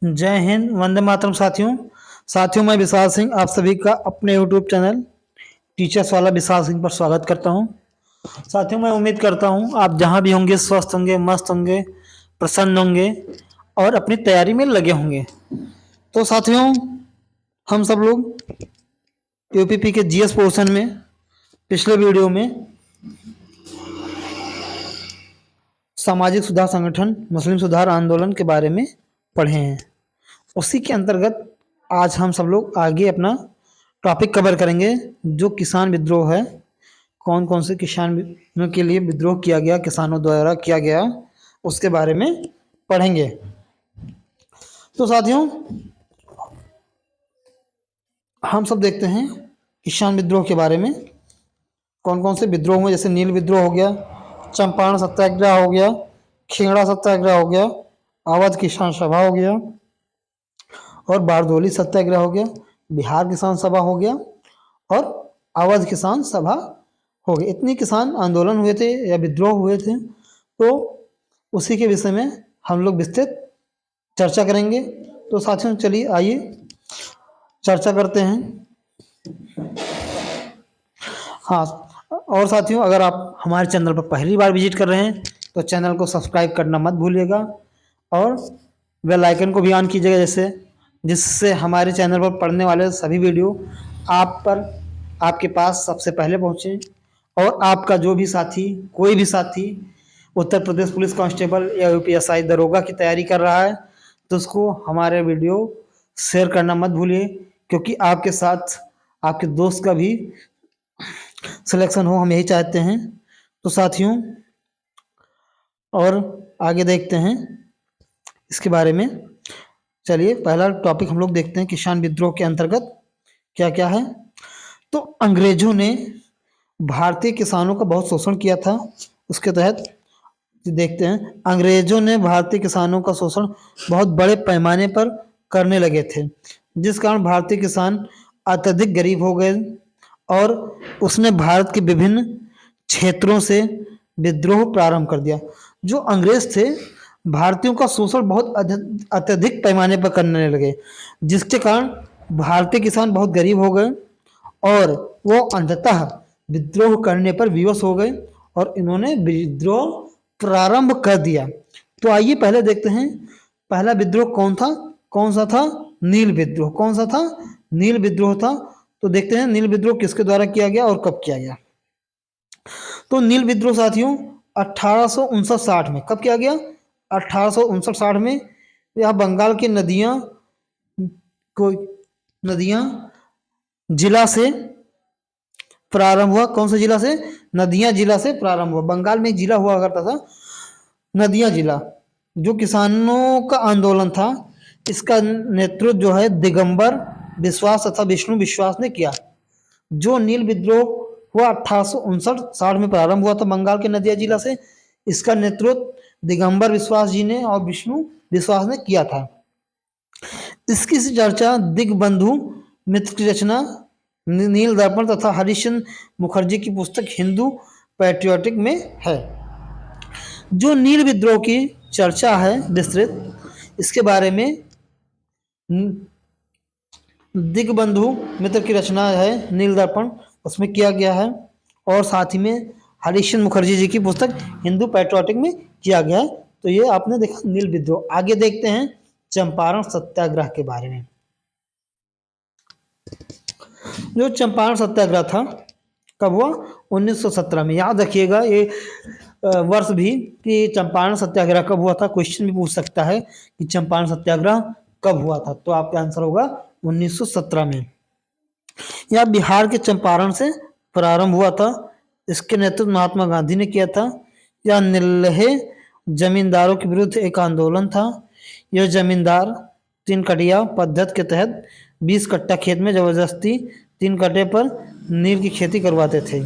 जय हिंद, वंदे मातरम। साथियों मैं विशाल सिंह आप सभी का अपने यूट्यूब चैनल टीचर्स वाला विशाल सिंह पर स्वागत करता हूं। साथियों मैं उम्मीद करता हूं आप जहां भी होंगे स्वस्थ होंगे, मस्त होंगे, प्रसन्न होंगे और अपनी तैयारी में लगे होंगे। तो साथियों हम सब लोग यूपीपी के जीएस पोर्शन में पिछले वीडियो में सामाजिक सुधार संगठन मुस्लिम सुधार आंदोलन के बारे में पढ़े हैं। उसी के अंतर्गत आज हम सब लोग आगे अपना टॉपिक कवर करेंगे जो किसान विद्रोह है। कौन कौन से किसानों के लिए विद्रोह किया गया, किसानों द्वारा किया गया, उसके बारे में पढ़ेंगे। तो साथियों हम सब देखते हैं किसान विद्रोह के बारे में। कौन कौन से विद्रोह हुए, जैसे नील विद्रोह हो गया, चंपारण सत्याग्रह हो गया, खेड़ा सत्याग्रह हो गया, अवध किसान सभा हो गया और बारदोली सत्याग्रह हो गया, बिहार किसान सभा हो गया और अवध किसान सभा हो गया। इतनी किसान आंदोलन हुए थे या विद्रोह हुए थे। तो उसी के विषय में हम लोग विस्तृत चर्चा करेंगे। तो साथियों चलिए आइए चर्चा करते हैं। हाँ, और साथियों अगर आप हमारे चैनल पर पहली बार विजिट कर रहे हैं तो चैनल को सब्सक्राइब करना मत भूलिएगा और बेल आइकन को भी ऑन कीजिएगा, जिससे हमारे चैनल पर पढ़ने वाले सभी वीडियो आपके पास सबसे पहले पहुँचे और आपका जो भी साथी, कोई भी साथी उत्तर प्रदेश पुलिस कांस्टेबल या यूपीएसआई दरोगा की तैयारी कर रहा है तो उसको हमारे वीडियो शेयर करना मत भूलिए, क्योंकि आपके साथ आपके दोस्त का भी सिलेक्शन हो, हम यही चाहते हैं। तो साथियों और आगे देखते हैं इसके बारे में। चलिए पहला टॉपिक हम लोग देखते हैं किसान विद्रोह के अंतर्गत क्या क्या है। तो अंग्रेजों ने भारतीय किसानों का बहुत शोषण किया था। उसके तहत देखते हैं अंग्रेजों ने भारतीय किसानों का शोषण बहुत बड़े पैमाने पर करने लगे थे, जिस कारण भारतीय किसान अत्यधिक गरीब हो गए और उसने भारत के विभिन्न क्षेत्रों से विद्रोह प्रारंभ कर दिया। जो अंग्रेज थे भारतीयों का शोषण बहुत अत्यधिक पैमाने पर करने लगे, जिसके कारण भारतीय किसान बहुत गरीब हो गए और वो अंततः विद्रोह करने पर विवश हो गए और इन्होंने विद्रोह प्रारंभ कर दिया। तो आइए पहले देखते हैं पहला विद्रोह कौन सा था? नील विद्रोह। कौन सा था? नील विद्रोह था। तो देखते हैं नील विद्रोह किसके द्वारा किया गया और कब किया गया। तो नील विद्रोह साथियों 1859-60 में कब किया गया? 1859-60 में। यह बंगाल की नदियां जिला से प्रारंभ हुआ। कौन से जिला से? नदियां जिला से प्रारंभ हुआ। बंगाल में एक जिला हुआ करता था नदियां जिला, जो किसानों का आंदोलन था। इसका नेतृत्व जो है दिगंबर विश्वास तथा विष्णु विश्वास ने किया। जो नील विद्रोह हुआ 1859-60 में प्रारंभ हुआ था बंगाल के नदिया जिला से। इसका नेतृत्व दिगंबर विश्वास जी ने और विष्णु विश्वास ने किया था। इसकी चर्चा दिगबंधु मित्र की रचना नील दर्पण तथा हरिश्चंद्र मुखर्जी की पुस्तक हिंदू पैट्रियोटिक में है। जो नील विद्रोह की चर्चा है विस्तृत, इसके बारे में दिगबंधु मित्र की रचना है नील दर्पण, उसमें किया गया है और साथ ही में हरिश्चंद्र मुखर्जी जी की पुस्तक हिंदू पैट्रियोटिक में किया गया है। तो ये आपने देखा नील विद्रोह। आगे देखते हैं चंपारण सत्याग्रह के बारे में। जो चंपारण सत्याग्रह था कब हुआ? 1917 में। याद रखिएगा ये वर्ष भी कि चंपारण सत्याग्रह कब हुआ था। क्वेश्चन भी पूछ सकता है कि चंपारण सत्याग्रह कब हुआ था, तो आपका आंसर होगा 1917 में। यह बिहार के चंपारण से प्रारंभ हुआ था। इसके नेतृत्व महात्मा गांधी ने किया था। यह निल्हे जमींदारों के विरुद्ध एक आंदोलन था। यह जमींदार 3 कटिया पद्धति के तहत 20 कट्टा खेत में जबरदस्ती 3 कट्टे पर नील की खेती करवाते थे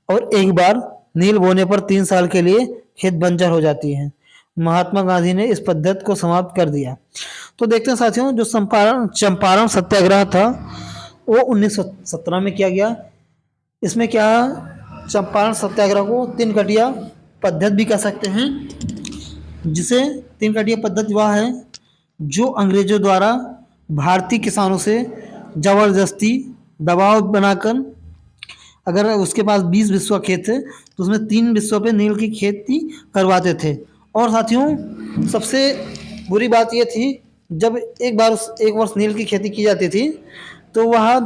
और एक बार नील बोने पर 3 साल के लिए खेत बंजर हो जाती है। महात्मा गांधी ने इस पद्धति को समाप्त कर दिया। तो देखते हैं साथियों जो चंपारण सत्याग्रह था वो 1917 में किया गया। इसमें क्या, चंपारण सत्याग्रह को 3 कटिया पद्धति भी कह सकते हैं, जिसे 3 कटिया पद्धति वह है जो अंग्रेजों द्वारा भारतीय किसानों से जबरदस्ती दबाव बनाकर, अगर उसके पास 20 बिस्वा खेत है तो उसमें 3 बिस्वा पे नील की खेती करवाते थे। और साथियों, सबसे बुरी बात यह थी, जब एक वर्ष नील की खेती की जाती थी तो वह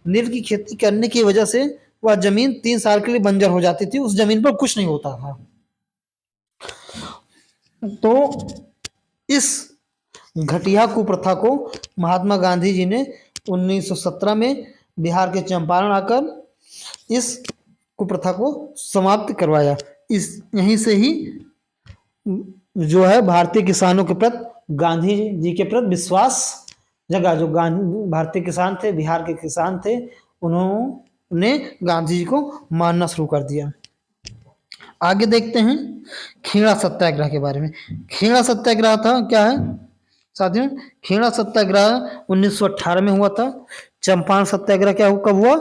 नील की खेती करने की वजह से वह जमीन 3 साल के लिए बंजर हो जाती थी, उस जमीन पर कुछ नहीं होता था। तो इस घटिया कुप्रथा को महात्मा गांधी जी ने 1917 में बिहार के चंपारण आकर इस कुप्रथा को समाप्त करवाया। इस यहीं से ही जो है भारतीय किसानों के प्रति गांधी जी के प्रति विश्वास जगा। जो भारतीय किसान थे, बिहार के किसान थे, उन्होंने गांधी जी को मानना शुरू कर दिया। आगे देखते हैं खेड़ा सत्याग्रह के बारे में। खेड़ा सत्याग्रह था क्या है साथियों? खेड़ा सत्याग्रह 1918 में हुआ था। चंपारण सत्याग्रह कब हुआ?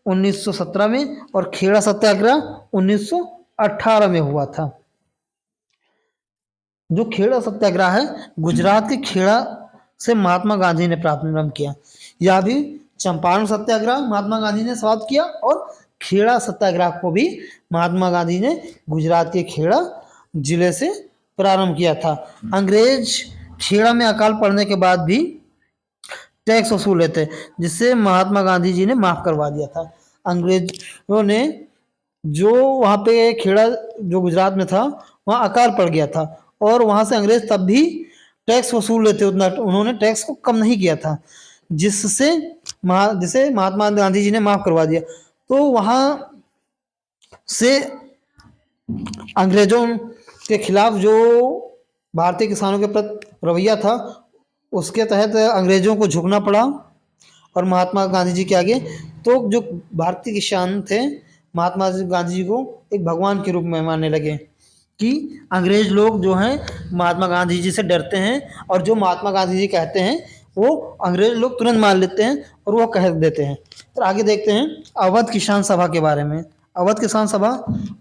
1917 में। और खेड़ा सत्याग्रह 1918 में हुआ था। जो खेड़ा सत्याग्रह है, गुजरात के खेड़ा से महात्मा गांधी ने प्रारंभ किया। यह भी चंपारण सत्याग्रह महात्मा गांधी ने समाप्त किया और खेड़ा सत्याग्रह को भी महात्मा गांधी ने गुजरात के खेड़ा जिले से प्रारंभ किया था। अंग्रेज खेड़ा में अकाल पड़ने के बाद भी टैक्स वसूल लेते, जिससे महात्मा गांधी जी ने माफ करवा दिया था। अंग्रेजों ने जो वहाँ पे खेड़ा जो गुजरात में था वहाँ अकाल पड़ गया था और वहाँ से अंग्रेज तब भी टैक्स वसूल लेते, उतना उन्होंने टैक्स को कम नहीं किया था, जिसे महात्मा गांधी जी ने माफ करवा दिया। तो वहाँ से अंग्रेजों के खिलाफ जो भारतीय किसानों के प्रति रवैया था, उसके तहत अंग्रेजों को झुकना पड़ा और महात्मा गांधी जी के आगे। तो जो भारतीय किसान थे, महात्मा गांधी जी को एक भगवान के रूप में मानने लगे कि अंग्रेज लोग जो हैं महात्मा गांधी जी से डरते हैं और जो महात्मा गांधी जी कहते हैं वो अंग्रेज लोग तुरंत मान लेते हैं और वो कह देते हैं। तो आगे देखते हैं अवध किसान सभा के बारे में। अवध किसान सभा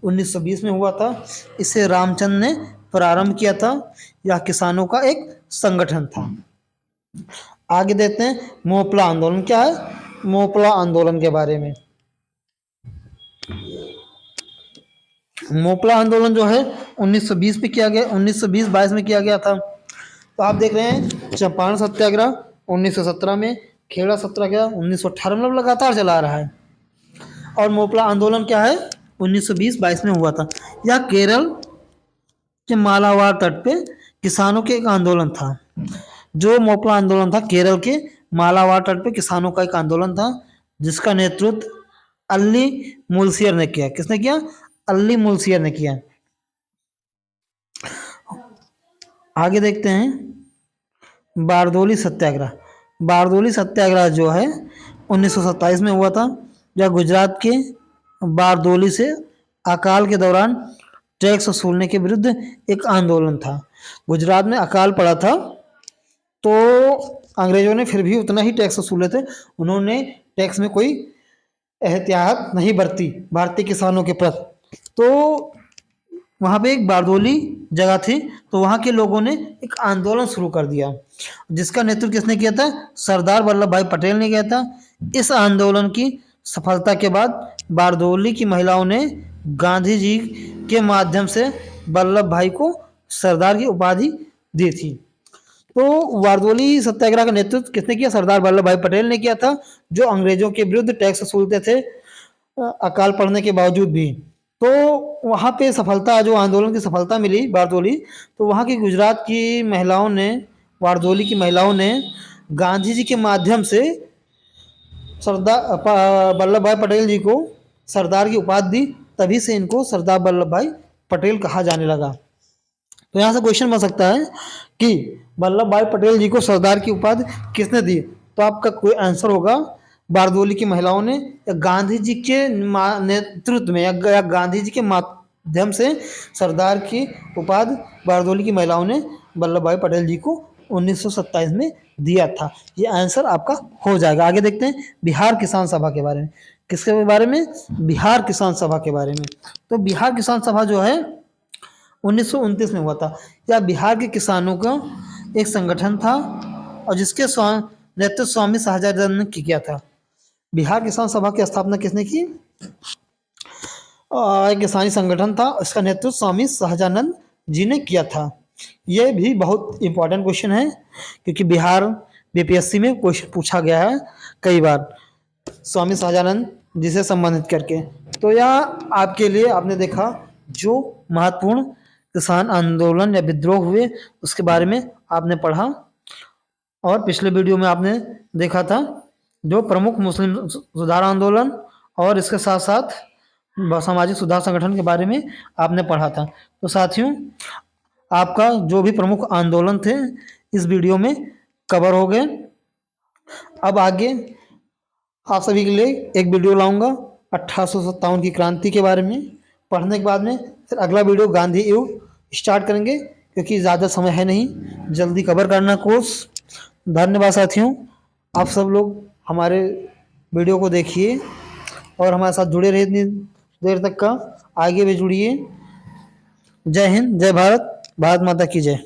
1920 में हुआ था। इसे रामचंद्र ने प्रारंभ किया था। यह किसानों का एक संगठन था। आगे देखते हैं मोपला आंदोलन क्या है। मोपला आंदोलन के बारे में, मोपला आंदोलन जो है 1920 में किया गया, 1920-22 में किया गया था। तो आप देख रहे हैं चंपारण सत्याग्रह 1917 में, खेड़ा सत्याग्रह 1918 में, लगातार चला रहा है। और मोपला आंदोलन क्या है 1920-22 में हुआ था। यह केरल के मालाबार तट पे किसानों के एक आंदोलन था। जो मोपला आंदोलन था केरल के मालाबार तट पे किसानों का एक आंदोलन था, जिसका नेतृत्व अल्ली मुलसियर ने किया। किसने किया? अल्ली मुलसियर ने किया। आगे देखते हैं बारदोली सत्याग्रह। बारदोली सत्याग्रह जो है 1927 में हुआ था। यह गुजरात के बारदोली से अकाल के दौरान टैक्स वसूलने के विरुद्ध एक आंदोलन था। गुजरात में अकाल पड़ा था तो अंग्रेजों ने फिर भी उतना ही टैक्स वसूले थे। उन्होंने टैक्स में कोई एहतियात नहीं बरती भारतीय किसानों के प्रति। तो वहाँ पे एक बारदोली जगह थी, तो वहाँ के लोगों ने एक आंदोलन शुरू कर दिया, जिसका नेतृत्व किसने किया था? सरदार वल्लभ भाई पटेल ने किया था। इस आंदोलन की सफलता के बाद बारदोली की महिलाओं ने गांधी जी के माध्यम से वल्लभ भाई को सरदार की उपाधि दी थी। तो बारदोली सत्याग्रह का नेतृत्व किसने किया? सरदार वल्लभ भाई पटेल ने किया था, जो अंग्रेजों के विरुद्ध टैक्स वसूलते थे अकाल पड़ने के बावजूद भी। तो वहाँ पे सफलता, जो आंदोलन की सफलता मिली बारदोली, तो वहाँ की गुजरात की महिलाओं ने, बारदोली की महिलाओं ने गांधी जी के माध्यम से सरदार वल्लभ भाई पटेल जी को सरदार की उपाधि दी। तभी से इनको सरदार वल्लभ भाई पटेल कहा जाने लगा। तो यहाँ से क्वेश्चन बन सकता है कि वल्लभ भाई पटेल जी को सरदार की उपाधि किसने दी? तो आपका कोई आंसर होगा बारदोली की महिलाओं ने, या गांधी जी के नेतृत्व में, या गांधी जी के माध्यम से सरदार की उपाधि बारदोली की महिलाओं ने वल्लभ भाई पटेल जी को 1927 में दिया था। ये आंसर आपका हो जाएगा। आगे देखते हैं बिहार किसान सभा के बारे में। किसके बारे में? बिहार किसान सभा के बारे में। तो बिहार किसान सभा जो है 1929 में हुआ था। यह बिहार के किसानों का एक संगठन था और जिसके नेतृत्व स्वामी शाहजादा ने किया था। बिहार किसान सभा की स्थापना किसने की? एक किसानी संगठन था, इसका नेतृत्व स्वामी सहजानंद जी ने किया था। यह भी बहुत इंपॉर्टेंट क्वेश्चन है क्योंकि बिहार बीपीएससी में क्वेश्चन पूछा गया है कई बार स्वामी सहजानंद जी से संबंधित करके। तो यह आपके लिए आपने देखा जो महत्वपूर्ण किसान आंदोलन या विद्रोह हुए उसके बारे में आपने पढ़ा, और पिछले वीडियो में आपने देखा था जो प्रमुख मुस्लिम सुधार आंदोलन और इसके साथ साथ सामाजिक सुधार संगठन के बारे में आपने पढ़ा था। तो साथियों, आपका जो भी प्रमुख आंदोलन थे इस वीडियो में कवर हो गए। अब आगे आप सभी के लिए एक वीडियो लाऊंगा 1857 की क्रांति के बारे में। पढ़ने के बाद में फिर अगला वीडियो गांधी युग स्टार्ट करेंगे क्योंकि ज़्यादा समय है नहीं, जल्दी कवर करना कोर्स। धन्यवाद साथियों, आप सब लोग हमारे वीडियो को देखिए और हमारे साथ जुड़े रहिए इतनी देर तक का, आगे भी जुड़िए। जय हिंद, जय भारत, भारत माता की जय।